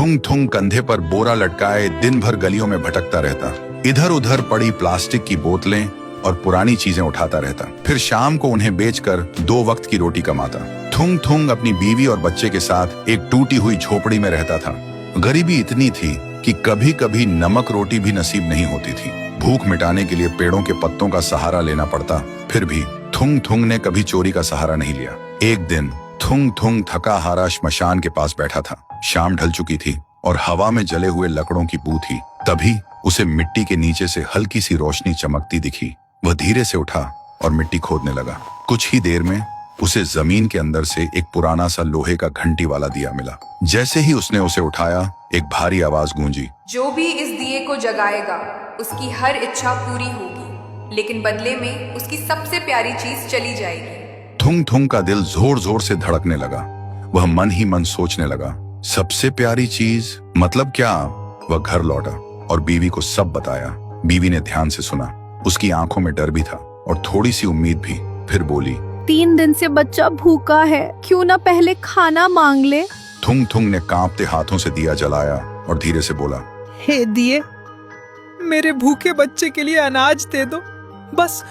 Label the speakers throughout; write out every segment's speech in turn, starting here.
Speaker 1: थुंग थुंग कंधे पर बोरा लटकाए दिन भर गलियों में भटकता रहता। इधर उधर पड़ी प्लास्टिक की बोतलें और पुरानी चीजें उठाता रहता। फिर शाम को उन्हें बेचकर 2 वक्त की रोटी कमाता। थुंग थुंग अपनी बीवी और बच्चे के साथ एक टूटी हुई झोपड़ी में रहता था। गरीबी इतनी थी कि कभी कभी नमक रोटी भी नसीब नहीं होती थी। भूख मिटाने के लिए पेड़ों के पत्तों का सहारा लेना पड़ता। फिर भी थुंग थुंग ने कभी चोरी का सहारा नहीं लिया। एक दिन थुंग थुंग थका हारा श्मशान के पास बैठा था। शाम ढल चुकी थी और हवा में जले हुए लकड़ों की बू थी। तभी उसे मिट्टी के नीचे से हल्की सी रोशनी चमकती दिखी। वह धीरे से उठा और मिट्टी खोदने लगा। कुछ ही देर में उसे जमीन के अंदर से एक पुराना सा लोहे का घंटी वाला दिया मिला। जैसे ही उसने उसे उठाया, एक भारी आवाज गूंजी,
Speaker 2: जो भी इस दिए को जगाएगा उसकी हर इच्छा पूरी होगी, लेकिन बदले में उसकी सबसे प्यारी चीज चली जाएगी।
Speaker 1: थुंग थुंग का दिल जोर जोर से धड़कने लगा। वह मन ही मन सोचने लगा, सबसे प्यारी चीज मतलब क्या? वह घर लौटा और बीवी को सब बताया। बीवी ने ध्यान से सुना। उसकी आंखों में डर भी था और थोड़ी सी उम्मीद भी। फिर बोली,
Speaker 3: 3 दिन से बच्चा भूखा है, क्यों ना पहले खाना मांग ले।
Speaker 1: थुंग थुंग ने कांपते हाथों से दिया जलाया और धीरे से बोला,
Speaker 4: हे दिए, मेरे भूखे बच्चे के लिए अनाज दे दो, बस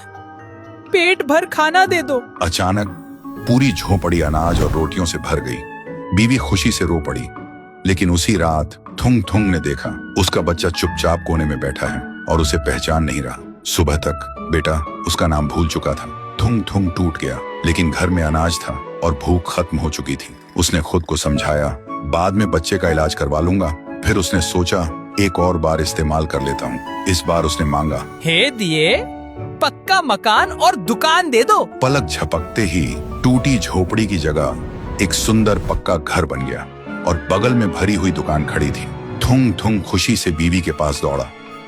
Speaker 4: पेट भर खाना दे दो।
Speaker 1: अचानक पूरी झोपड़ी अनाज और रोटियों से भर गई। बीवी खुशी से रो पड़ी। लेकिन उसी रात थुंग थुंग ने देखा उसका बच्चा चुपचाप कोने में बैठा है और उसे पहचान नहीं रहा। सुबह तक बेटा उसका नाम भूल चुका था। थुंग थुंग टूट गया, लेकिन घर में अनाज था और भूख खत्म हो चुकी थी। उसने खुद को समझाया, बाद में बच्चे का इलाज करवा लूंगा। फिर उसने सोचा, एक और बार इस्तेमाल कर लेता हूँ। इस बार उसने मांगा,
Speaker 4: हे दिए, पक्का मकान और दुकान दे दो।
Speaker 1: पलक झपकते ही टूटी झोपड़ी की जगह एक सुंदर पक्का घर बन गया और बगल में भरी हुई दुकान खड़ी थी। थुंग थुंग खुशी से बीवी के पास दौड़ा,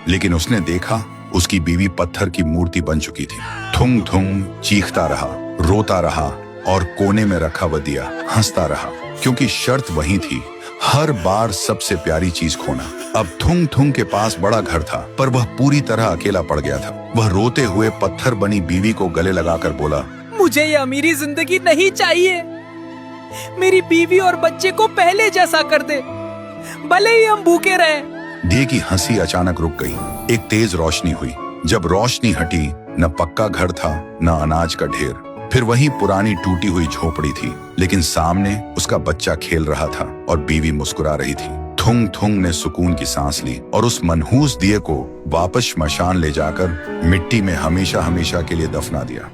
Speaker 1: लेकिन उसने देखा उसकी बीवी पत्थर की मूर्ति बन चुकी थी। थुंग थुंग चीखता रहा, रोता रहा और कोने में रखा वह दिया हंसता रहा, क्योंकि शर्त वही थी, हर बार सबसे प्यारी चीज खोना। अब थुंग थुंग के पास बड़ा घर था, पर वह पूरी तरह अकेला पड़ गया था। वह रोते हुए पत्थर बनी बीवी को गले लगाकर बोला,
Speaker 4: मुझे ये अमीरी जिंदगी नहीं चाहिए। मेरी बीवी और बच्चे को पहले जैसा कर दे, भले ही हम भूखे रहे।
Speaker 1: दिए की हंसी अचानक रुक गई। एक तेज रोशनी हुई। जब रोशनी हटी, न पक्का घर था न अनाज का ढेर। फिर वही पुरानी टूटी हुई झोपड़ी थी, लेकिन सामने उसका बच्चा खेल रहा था और बीवी मुस्कुरा रही थी। थुंग थुंग ने सुकून की सांस ली और उस मनहूस दिए को वापस श्मशान ले जाकर मिट्टी में हमेशा हमेशा के लिए दफना दिया।